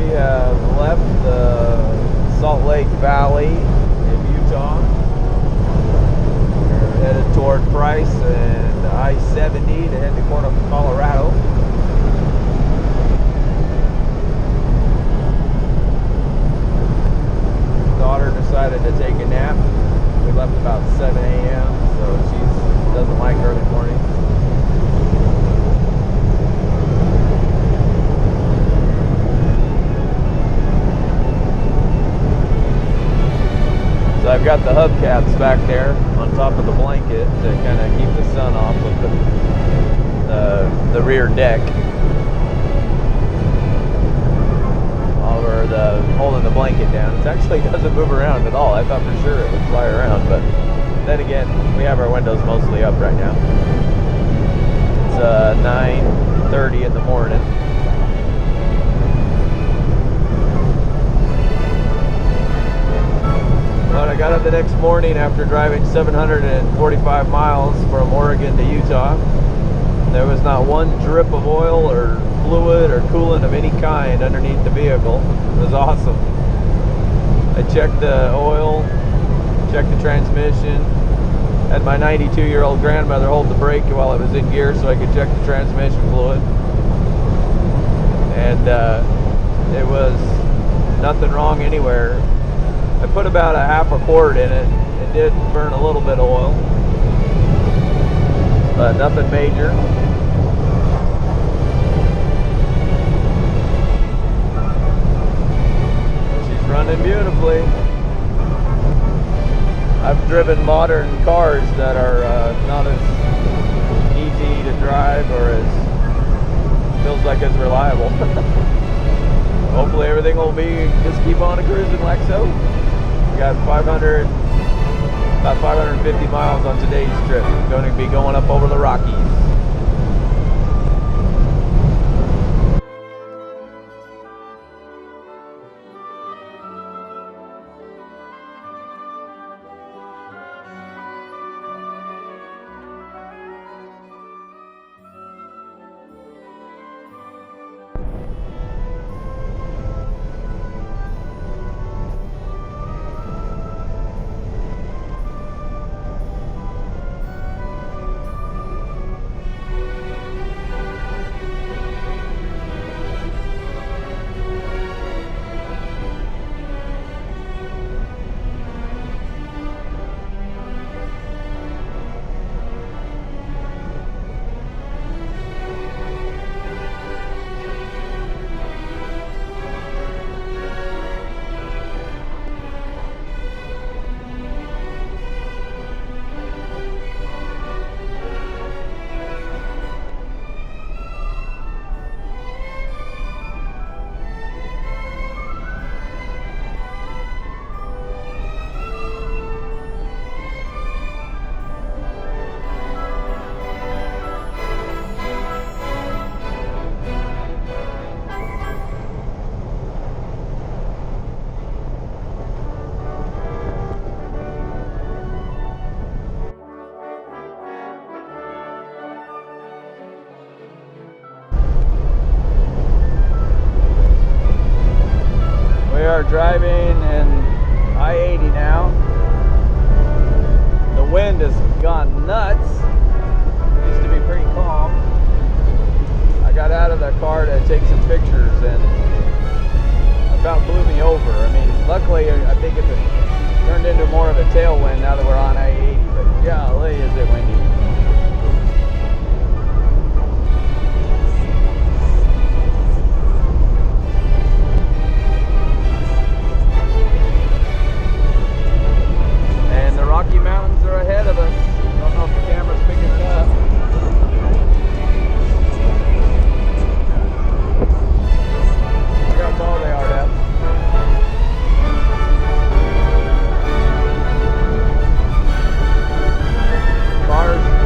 we have left the Salt Lake Valley in Utah. We're headed toward Price and I-70 to head to Colorado. Daughter decided to take a nap. We left about 7 a.m., so she doesn't like early mornings. So I've got the hubcaps back there on top of the blanket to kind of keep the sun off of the rear deck. Over the holding the blanket down. It actually doesn't move around at all. I thought for sure it would fly around, but then again, we have our windows mostly up right now. It's 9:30 in the morning. But I got up the next morning after driving 745 miles from Oregon to Utah. There was not one drip of oil or fluid or coolant of any kind underneath the vehicle. It was awesome. I checked the oil, checked the transmission, had my 92-year-old grandmother hold the brake while I was in gear so I could check the transmission fluid. And it was nothing wrong anywhere. I put about a half a quart in it. It did burn a little bit of oil, but nothing major. She's running beautifully. I've driven modern cars that are not as easy to drive or as feels like it's reliable. Hopefully everything will be just keep on cruising like so. We got about 550 miles on today's trip. Going to be going up over the Rockies. We are driving in I-80 now. The wind has gone nuts. It used to be pretty calm. I got out of the car to take some pictures and it about blew me over. I mean, luckily I think it turned into more of a tailwind now that we're on I-80, but golly, is it windy. Rocky Mountains are ahead of us. Don't know if the camera's picking it up. Look how tall they are, Dad. Cars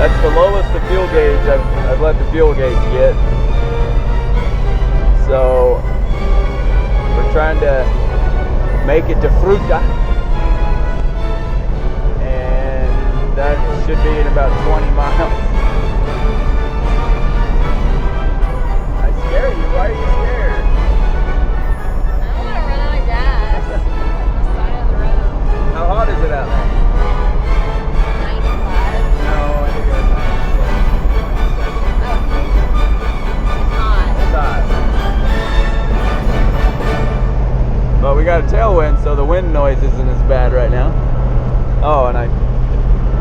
That's the lowest the fuel gauge I've let the fuel gauge get. So we're trying to make it to Fruta, and that should be in about 20 miles. I scare you? Why are you scared? I don't want to run out of gas on the side of the road. How hot is it out there? 95. No, I think it was 96. Oh. It's hot. It's hot. But we got a tailwind, so the wind noise isn't as bad right now. Oh, and I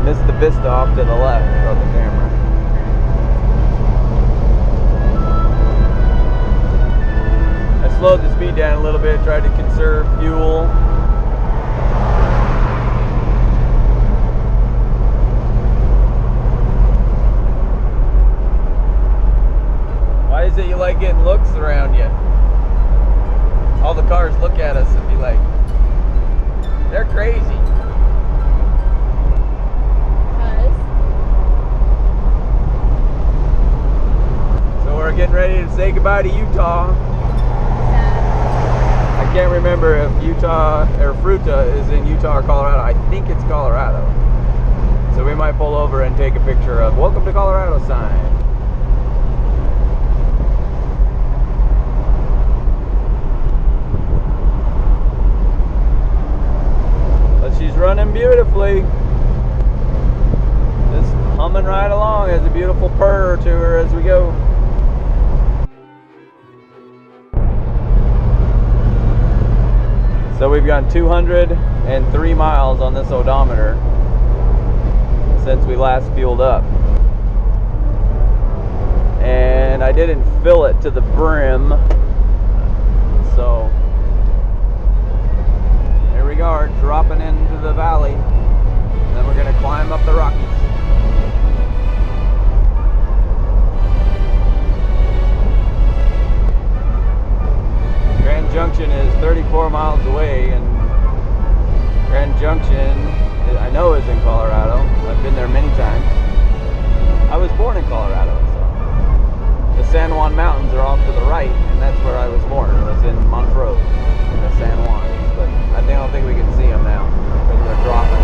missed the vista off to the left of the camera. I slowed the speed down a little bit, tried to conserve fuel. Why is it you like getting looks around you? All the cars look at us and be like, they're crazy. Because? So we're getting ready to say goodbye to Utah. Sad. I can't remember if Utah or Fruta is in Utah or Colorado. I think it's Colorado. So we might pull over and take a picture of "Welcome to Colorado" sign. She's running beautifully. Just humming right along. Has a beautiful purr to her as we go. So we've gone 203 miles on this odometer since we last fueled up. And I didn't fill it to the brim. So we are dropping into the valley, and then we're going to climb up the Rockies. Grand Junction is 34 miles away, and Grand Junction, I know, is in Colorado. I've been there many times. I was born in Colorado, so the San Juan Mountains are off to the right, and that's where I was born. I was in Montrose, in the San Juan. But I don't think we can see them now because they're dropping.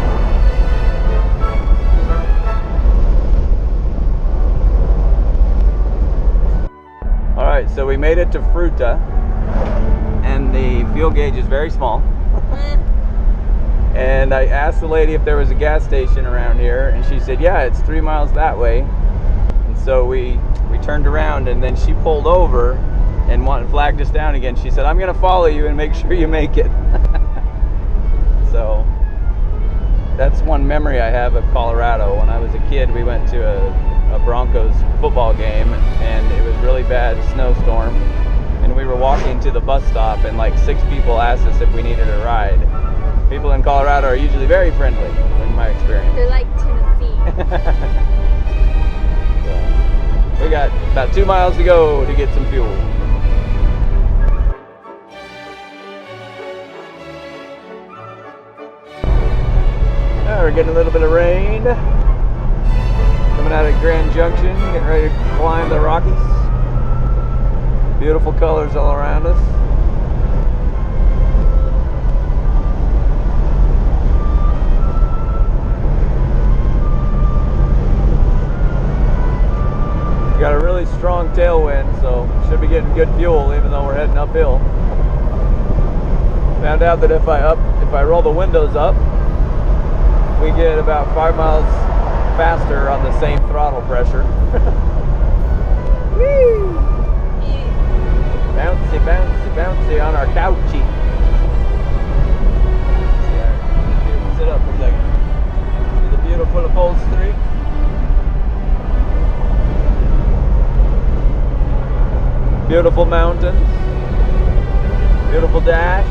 Alright, so we made it to Fruta, and the fuel gauge is very small. And I asked the lady if there was a gas station around here, and she said, yeah, it's 3 miles that way. And so we turned around, and then she pulled over and flagged us down again. She said, I'm going to follow you and make sure you make it. So that's one memory I have of Colorado. When I was a kid, we went to a Broncos football game, and it was really bad snowstorm, and we were walking to the bus stop, and like 6 people asked us if we needed a ride. People in Colorado are usually very friendly, in my experience. They're like Tennessee. So, we got about 2 miles to go to get some fuel. We're getting a little bit of rain coming out of Grand Junction, getting ready to climb the Rockies. Beautiful colors all around us. We got a really strong tailwind, so should be getting good fuel even though we're heading uphill. Found out that if I roll the windows up, we get about 5 miles faster on the same throttle pressure. Woo! Bouncy, bouncy, bouncy on our couchy. Sit up for a second. See the beautiful upholstery. Beautiful mountains. Beautiful dash.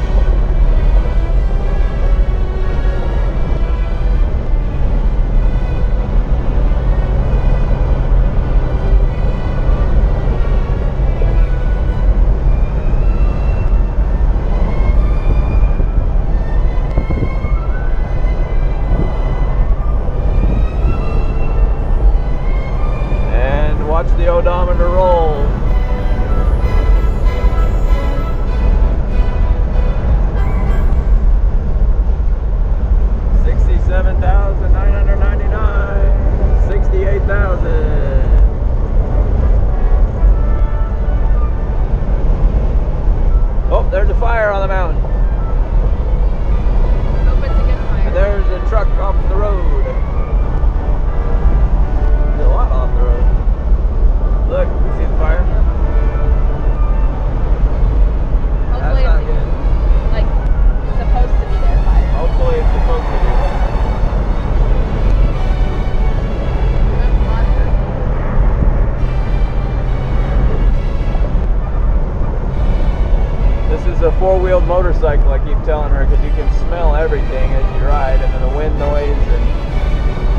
four-wheeled motorcycle, I keep telling her, because you can smell everything as you ride, and then the wind noise,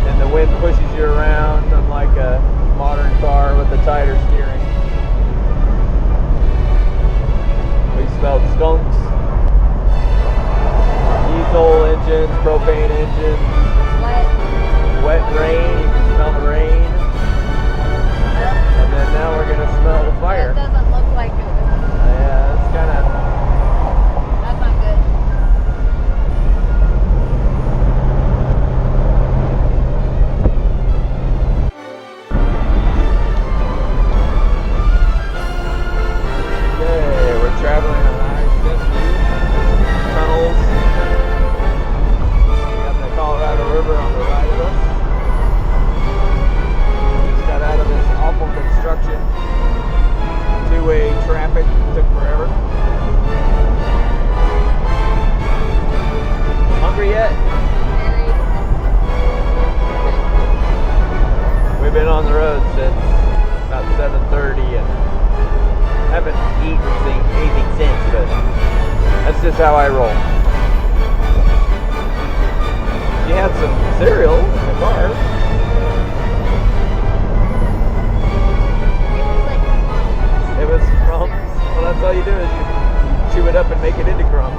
and the wind pushes you around, unlike a modern car with the tighter steering. We smelled skunks, diesel engines, propane engines, wet rain, you can smell the rain, and then now we're going to smell the fire. It doesn't look like it. Yeah, it's kind of... That's not good. Okay, we're traveling on I-70 tunnels. We got the Colorado River on the right of us. Just got out of this awful construction. Two-way traffic, took forever. Hungry yet? We've been on the road since about 7:30 and haven't eaten anything since, but that's just how I roll. She had some cereal in the car. It was crumbs. Well, that's all you do is you chew it up and make it into crumbs.